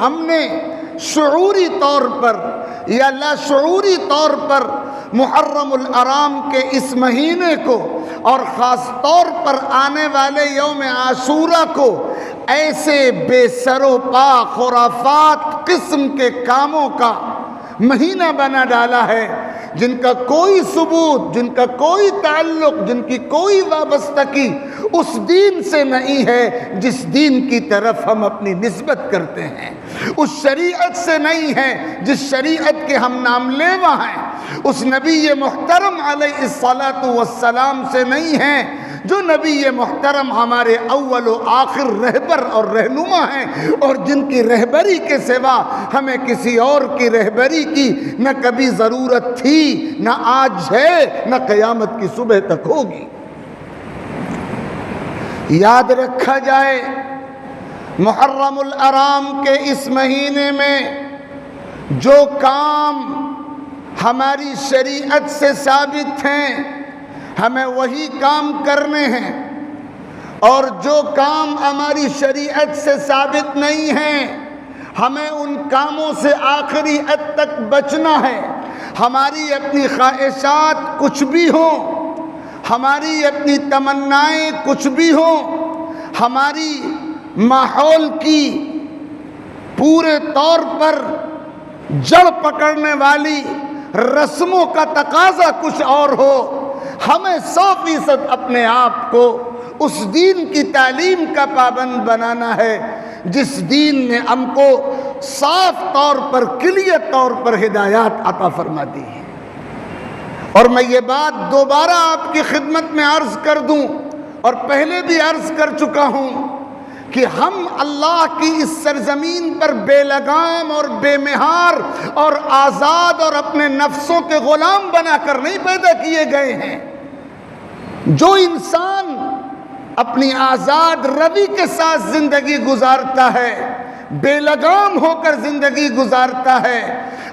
ہم نے شعوری طور پر یا لاشعوری طور پر محرم الحرام کے اس مہینے کو اور خاص طور پر آنے والے یوم عاشورہ کو ایسے بے سر و پا خرافات قسم کے کاموں کا مہینہ بنا ڈالا ہے جن کا کوئی ثبوت، جن کا کوئی تعلق، جن کی کوئی وابستگی اس دین سے نہیں ہے جس دین کی طرف ہم اپنی نسبت کرتے ہیں، اس شریعت سے نہیں ہے جس شریعت کے ہم نام لیوا ہیں، اس نبی محترم علیہ الصلاۃ والسلام سے نہیں ہے جو نبی محترم ہمارے اول و آخر رہبر اور رہنما ہیں، اور جن کی رہبری کے سوا ہمیں کسی اور کی رہبری کی نہ کبھی ضرورت تھی، نہ آج ہے، نہ قیامت کی صبح تک ہوگی۔ یاد رکھا جائے محرم الحرام کے اس مہینے میں جو کام ہماری شریعت سے ثابت ہیں ہمیں وہی کام کرنے ہیں، اور جو کام ہماری شریعت سے ثابت نہیں ہیں ہمیں ان کاموں سے آخری حد تک بچنا ہے۔ ہماری اپنی خواہشات کچھ بھی ہوں، ہماری اپنی تمنائیں کچھ بھی ہوں، ہماری ماحول کی پورے طور پر جڑ پکڑنے والی رسموں کا تقاضا کچھ اور ہو، ہمیں 100% اپنے آپ کو اس دین کی تعلیم کا پابند بنانا ہے جس دین نے ہم کو صاف طور پر کلیئر طور پر ہدایات عطا فرما دی ہے۔ اور میں یہ بات دوبارہ آپ کی خدمت میں عرض کر دوں، اور پہلے بھی عرض کر چکا ہوں کہ ہم اللہ کی اس سرزمین پر بے لگام اور بے مہار اور آزاد اور اپنے نفسوں کے غلام بنا کر نہیں پیدا کیے گئے ہیں۔ جو انسان اپنی آزاد روی کے ساتھ زندگی گزارتا ہے، بے لگام ہو کر زندگی گزارتا ہے،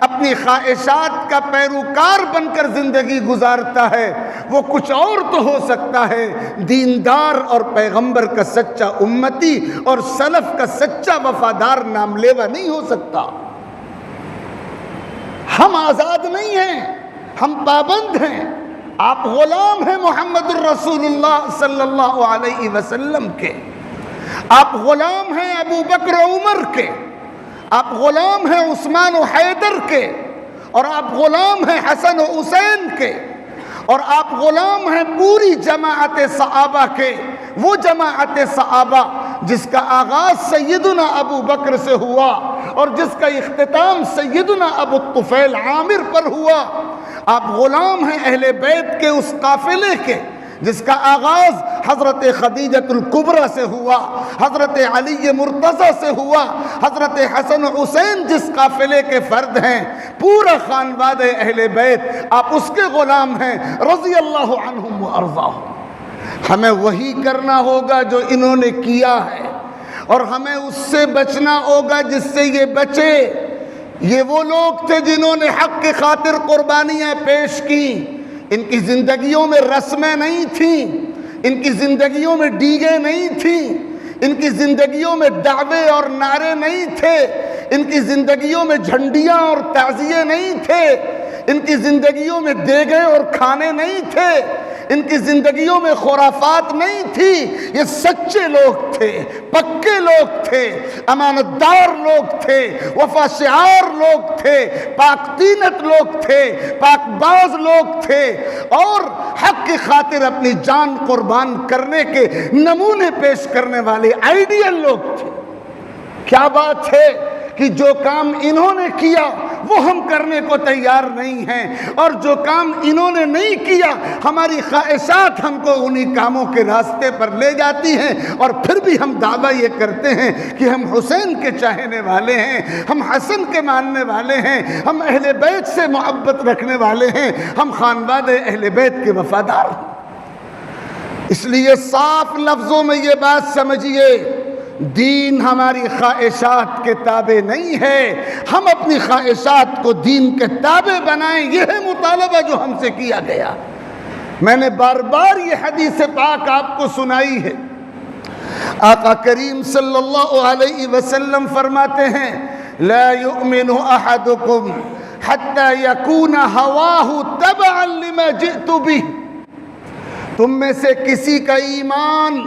اپنی خواہشات کا پیروکار بن کر زندگی گزارتا ہے، وہ کچھ اور تو ہو سکتا ہے، دیندار اور پیغمبر کا سچا امتی اور سلف کا سچا وفادار نام لیوا نہیں ہو سکتا۔ ہم آزاد نہیں ہیں، ہم پابند ہیں۔ آپ غلام ہیں محمد الرسول اللہ صلی اللہ علیہ وسلم کے، آپ غلام ہیں ابو بکر و عمر کے، آپ غلام ہیں عثمان و حیدر کے، اور آپ غلام ہیں حسن و حسین کے، اور آپ غلام ہیں پوری جماعت صحابہ کے، وہ جماعت صحابہ جس کا آغاز سیدنا ابو بکر سے ہوا اور جس کا اختتام سیدنا ابو الطفیل عامر پر ہوا۔ آپ غلام ہیں اہل بیت کے اس قافلے کے جس کا آغاز حضرت خدیجۃ الکبریٰ سے ہوا، حضرت علی مرتضیٰ سے ہوا، حضرت حسن و حسین جس قافلے کے فرد ہیں، پورا خاندان اہل بیت آپ اس کے غلام ہیں رضی اللہ عنہم و ارضاہم۔ ہمیں وہی کرنا ہوگا جو انہوں نے کیا ہے، اور ہمیں اس سے بچنا ہوگا جس سے یہ بچے۔ یہ وہ لوگ تھے جنہوں نے حق کی خاطر قربانیاں پیش کی، ان کی زندگیوں میں رسمیں نہیں تھیں، ان کی زندگیوں میں ڈیگیں نہیں تھیں، ان کی زندگیوں میں دعوے اور نعرے نہیں تھے، ان کی زندگیوں میں جھنڈیاں اور تعزیے نہیں تھے، ان کی زندگیوں میں دیگیں اور کھانے نہیں تھے، ان کی زندگیوں میں خرافات نہیں تھی۔ یہ سچے لوگ تھے، پکے لوگ تھے، امانت دار لوگ تھے، وفا شعار لوگ تھے، پاک طینت لوگ تھے، پاک باز لوگ تھے، اور حق کی خاطر اپنی جان قربان کرنے کے نمونے پیش کرنے والے آئیڈیل لوگ تھے۔ کیا بات ہے کہ جو کام انہوں نے کیا وہ ہم کرنے کو تیار نہیں ہیں، اور جو کام انہوں نے نہیں کیا ہماری خواہشات ہم کو انہی کاموں کے راستے پر لے جاتی ہیں، اور پھر بھی ہم دعویٰ یہ کرتے ہیں کہ ہم حسین کے چاہنے والے ہیں، ہم حسن کے ماننے والے ہیں، ہم اہل بیت سے محبت رکھنے والے ہیں، ہم خاندان اہل بیت کے وفادار ہیں۔ اس لیے صاف لفظوں میں یہ بات سمجھیے، دین ہماری خواہشات کے تابع نہیں ہے، ہم اپنی خواہشات کو دین کے تابع بنائیں، یہ ہے مطالبہ جو ہم سے کیا گیا۔ میں نے بار بار یہ حدیث پاک آپ کو سنائی ہے۔ آقا کریم صلی اللہ علیہ وسلم فرماتے ہیں لا يؤمن احدكم حتى يكون هواه تبعا لما جئت به، تم میں سے کسی کا ایمان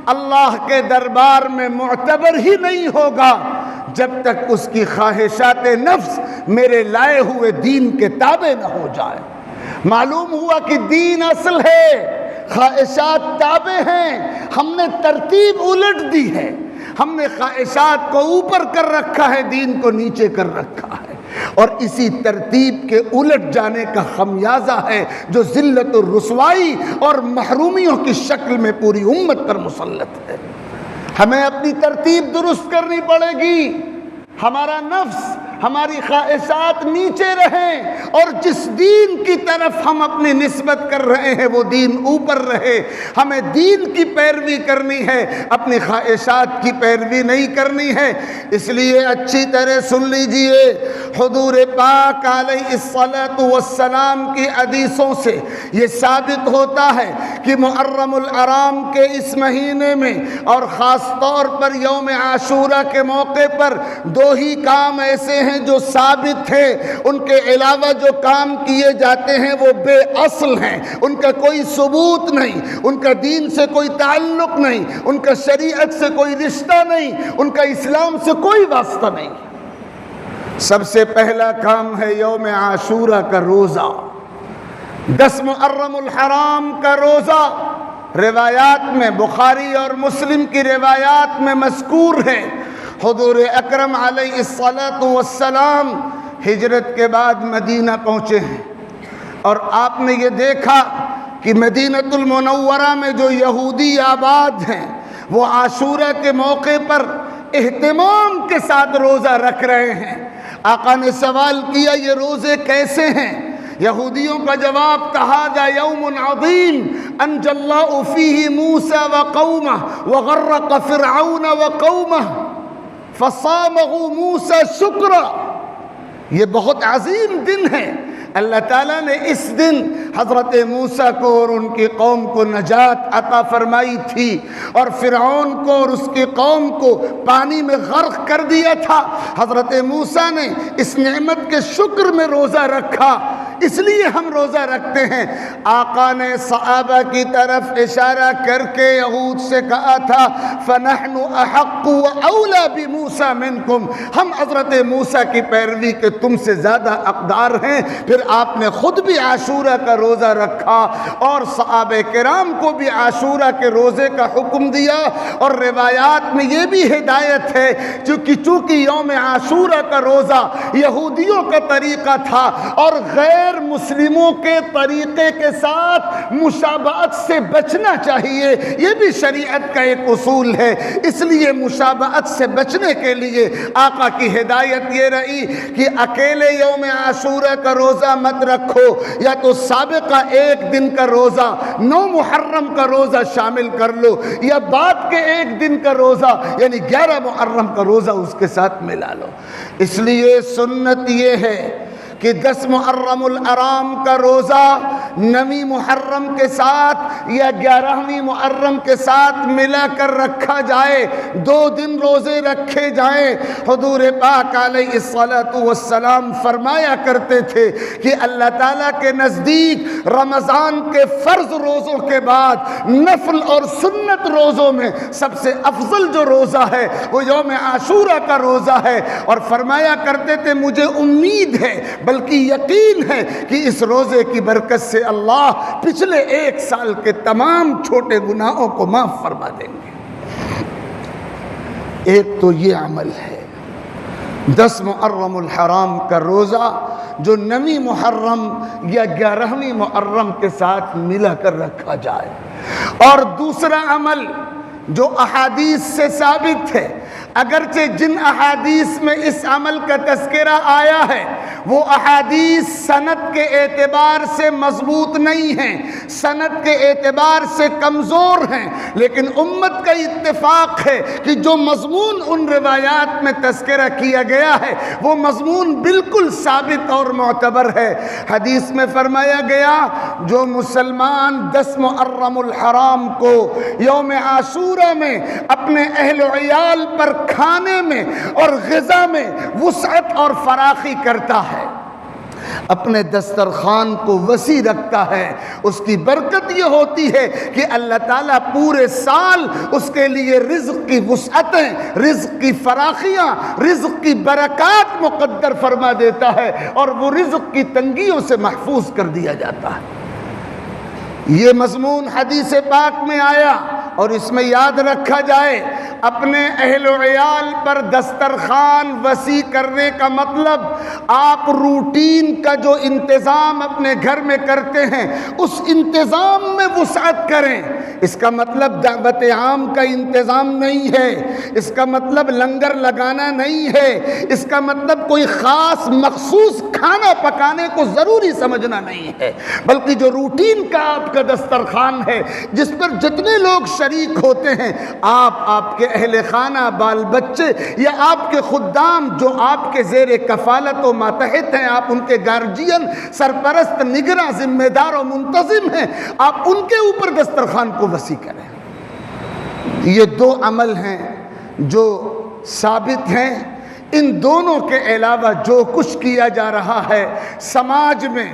اللہ کے دربار میں معتبر ہی نہیں ہوگا جب تک اس کی خواہشات نفس میرے لائے ہوئے دین کے تابع نہ ہو جائے۔ معلوم ہوا کہ دین اصل ہے، خواہشات تابع ہیں۔ ہم نے ترتیب الٹ دی ہے، ہم نے خواہشات کو اوپر کر رکھا ہے، دین کو نیچے کر رکھا ہے، اور اسی ترتیب کے الٹ جانے کا خمیازہ ہے جو ذلت و رسوائی اور محرومیوں کی شکل میں پوری امت پر مسلط ہے۔ ہمیں اپنی ترتیب درست کرنی پڑے گی، ہمارا نفس، ہماری خواہشات نیچے رہیں، اور جس دین کی طرف ہم اپنی نسبت کر رہے ہیں وہ دین اوپر رہے۔ ہمیں دین کی پیروی کرنی ہے، اپنی خواہشات کی پیروی نہیں کرنی ہے۔ اس لیے اچھی طرح سن لیجئے، حضور پاک علیہ الصلاۃ والسلام کی حدیثوں سے یہ ثابت ہوتا ہے کہ محرم الحرام کے اس مہینے میں، اور خاص طور پر یوم عاشورہ کے موقع پر، دو ہی کام ایسے ہیں جو ثابت ہیں، ان کے علاوہ جو کام کیے جاتے ہیں وہ بے اصل ہیں، ان کا کوئی ثبوت نہیں، ان کا دین سے کوئی تعلق نہیں، ان کا شریعت سے کوئی رشتہ نہیں، ان کا اسلام سے کوئی واسطہ نہیں۔ سب سے پہلا کام ہے یوم عاشورہ کا روزہ، 10 محرم الحرام کا روزہ۔ روایات میں، بخاری اور مسلم کی روایات میں مذکور ہے، حضور اکرم علیہ الصلاۃ والسلام ہجرت کے بعد مدینہ پہنچے ہیں، اور آپ نے یہ دیکھا کہ مدینۃ المنورہ میں جو یہودی آباد ہیں وہ عاشورہ کے موقع پر اہتمام کے ساتھ روزہ رکھ رہے ہیں۔ آقا نے سوال کیا یہ روزے کیسے ہیں؟ یہودیوں کا جواب تھا جا یوم عظیم انجى الله فيه موسى وقومه وغرق فرعون وقومه فصامه موسى شکرا۔ یہ بہت عظیم دن ہے، اللہ تعالیٰ نے اس دن حضرت موسیٰ کو اور ان کی قوم کو نجات عطا فرمائی تھی، اور فرعون کو اور اس کی قوم کو پانی میں غرق کر دیا تھا۔ حضرت موسیٰ نے اس نعمت کے شکر میں روزہ رکھا، اس لیے ہم روزہ رکھتے ہیں۔ آقا نے صحابہ کی طرف اشارہ کر کے یہود سے کہا تھا فَنَحْنُ أَحَقُّ وَأَوْلَى بِمُوسَى مِنْكُمْ، ہم حضرت موسیٰ کی پیروی کے تم سے زیادہ حقدار ہیں۔ پھر آپ نے خود بھی عاشورہ کا روزہ رکھا، اور صحابہ کرام کو بھی عاشورہ کے روزے کا حکم دیا، اور روایات میں یہ بھی ہدایت ہے چونکہ یوم عاشورہ کا روزہ یہودیوں کا طریقہ تھا، اور غیر مسلموں کے طریقے کے ساتھ مشابہت سے بچنا چاہیے، یہ بھی شریعت کا ایک اصول ہے۔ اس لیے مشابہت سے بچنے کے لیے آقا کی ہدایت یہ رہی کہ اکیلے یوم عاشورہ کا روزہ مت رکھو، یا تو سابقہ ایک دن کا روزہ 9 محرم کا روزہ شامل کر لو، یا بعد کے ایک دن کا روزہ یعنی 11 محرم کا روزہ اس کے ساتھ ملا لو۔ اس لیے سنت یہ ہے کہ 10 محرم الحرام کا روزہ 9 محرم کے ساتھ یا 11ویں محرم کے ساتھ ملا کر رکھا جائے، 2 دن روزے رکھے جائیں۔ حضور پاک علیہ الصلاۃ والسلام فرمایا کرتے تھے کہ اللہ تعالیٰ کے نزدیک رمضان کے فرض روزوں کے بعد نفل اور سنت روزوں میں سب سے افضل جو روزہ ہے وہ یوم عاشورہ کا روزہ ہے، اور فرمایا کرتے تھے مجھے امید ہے بلکہ یقین ہے کہ اس روزے کی برکت سے اللہ پچھلے 1 سال کے تمام چھوٹے گناہوں کو معاف فرما دیں گے۔ ایک تو یہ عمل ہے 10 محرم الحرام کا روزہ جو 9 محرم یا 11ویں محرم کے ساتھ ملا کر رکھا جائے، اور دوسرا عمل جو احادیث سے ثابت ہے، اگرچہ جن احادیث میں اس عمل کا تذکرہ آیا ہے وہ احادیث سند کے اعتبار سے مضبوط نہیں ہیں، سند کے اعتبار سے کمزور ہیں، لیکن امت کا اتفاق ہے کہ جو مضمون ان روایات میں تذکرہ کیا گیا ہے وہ مضمون بالکل ثابت اور معتبر ہے۔ حدیث میں فرمایا گیا جو مسلمان 10 محرم الحرام کو یوم عاشورہ میں اپنے اہل و عیال پر کھانے میں اور غذا میں وسعت اور فراخی کرتا ہے، اپنے دسترخوان کو وسیع رکھتا ہے، اس کی برکت یہ ہوتی ہے کہ اللہ تعالیٰ پورے سال اس کے لیے رزق کی وسعتیں، رزق کی فراخیاں، رزق کی برکات مقدر فرما دیتا ہے اور وہ رزق کی تنگیوں سے محفوظ کر دیا جاتا ہے۔ یہ مضمون حدیث پاک میں آیا اور اس میں یاد رکھا جائے اپنے اہل و عیال پر دسترخوان وسیع کرنے کا مطلب آپ روٹین کا جو انتظام اپنے گھر میں کرتے ہیں اس انتظام میں وسعت کریں۔ اس کا مطلب دعوت عام کا انتظام نہیں ہے، اس کا مطلب لنگر لگانا نہیں ہے، اس کا مطلب کوئی خاص مخصوص کھانا پکانے کو ضروری سمجھنا نہیں ہے، بلکہ جو روٹین کا آپ کا دسترخوان ہے جس پر جتنے لوگ شریک ہوتے ہیں، آپ کے اہل خانہ، بال بچے یا آپ کے خدام جو آپ کے زیر کفالت و ماتحت ہیں، آپ ان کے گارجین، سرپرست، نگراں، ذمہ دار و منتظم ہیں، آپ ان کے اوپر دسترخوان کو وسیع کریں۔ یہ 2 عمل ہیں جو ثابت ہیں۔ ان دونوں کے علاوہ جو کچھ کیا جا رہا ہے سماج میں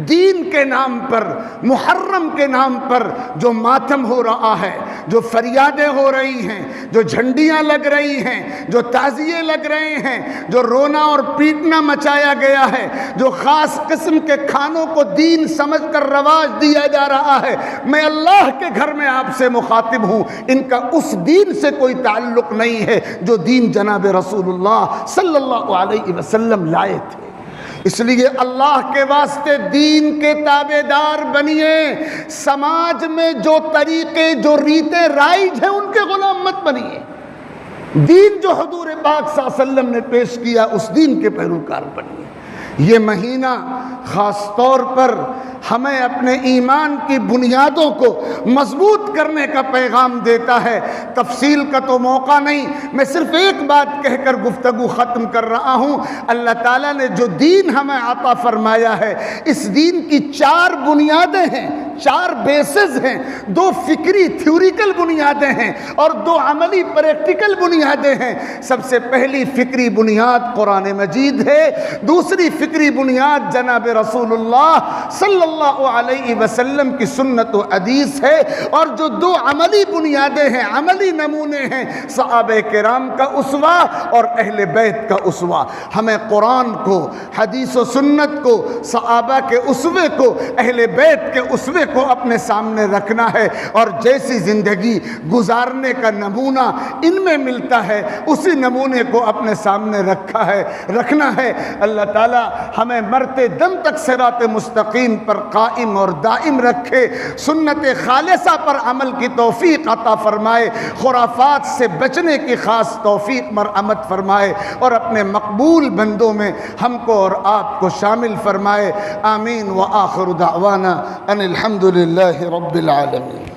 دین کے نام پر، محرم کے نام پر جو ماتم ہو رہا ہے، جو فریادیں ہو رہی ہیں، جو جھنڈیاں لگ رہی ہیں، جو تعزیے لگ رہے ہیں، جو رونا اور پیٹنا مچایا گیا ہے، جو خاص قسم کے کھانوں کو دین سمجھ کر رواج دیا جا رہا ہے، میں اللہ کے گھر میں آپ سے مخاطب ہوں، ان کا اس دین سے کوئی تعلق نہیں ہے جو دین جناب رسول اللہ صلی اللہ علیہ وسلم لائے تھے۔ اس لیے اللہ کے واسطے دین کے تابع دار بنیے، سماج میں جو طریقے، جو ریتیں رائج ہیں ان کے غلام مت بنیے، دین جو حضور پاک صلی اللہ علیہ وسلم نے پیش کیا اس دین کے پیروکار بنیے۔ یہ مہینہ خاص طور پر ہمیں اپنے ایمان کی بنیادوں کو مضبوط کرنے کا پیغام دیتا ہے۔ تفصیل کا تو موقع نہیں، میں صرف ایک بات کہہ کر گفتگو ختم کر رہا ہوں۔ اللہ تعالیٰ نے جو دین ہمیں عطا فرمایا ہے، اس دین کی 4 بنیادیں ہیں، 4 بیسز ہیں، 2 فکری تھیوریکل بنیادیں ہیں اور 2 عملی پریکٹیکل بنیادیں ہیں۔ سب سے پہلی فکری بنیاد قرآن مجید ہے، دوسری فکری بنیاد جناب رسول اللہ صلی اللہ علیہ وسلم کی سنت و حدیث ہے، اور جو 2 عملی بنیادیں ہیں، عملی نمونے ہیں، صحابہ کرام کا اسوہ اور اہل بیت کا اسوہ۔ ہمیں قرآن کو، حدیث و سنت کو، صحابہ کے اسوے کو، اہل بیت کے اسوے کو اپنے سامنے رکھنا ہے، اور جیسی زندگی گزارنے کا نمونہ ان میں ملتا ہے اسی نمونے کو اپنے سامنے رکھنا ہے۔ اللہ تعالیٰ ہمیں مرتے دم تک صراط مستقیم پر قائم اور دائم رکھے، سنت خالصہ پر عمل کی توفیق عطا فرمائے، خرافات سے بچنے کی خاص توفیق مرحمت فرمائے، اور اپنے مقبول بندوں میں ہم کو اور آپ کو شامل فرمائے۔ آمین۔ وآخر دعوانا ان الحمد للہ رب العالمین۔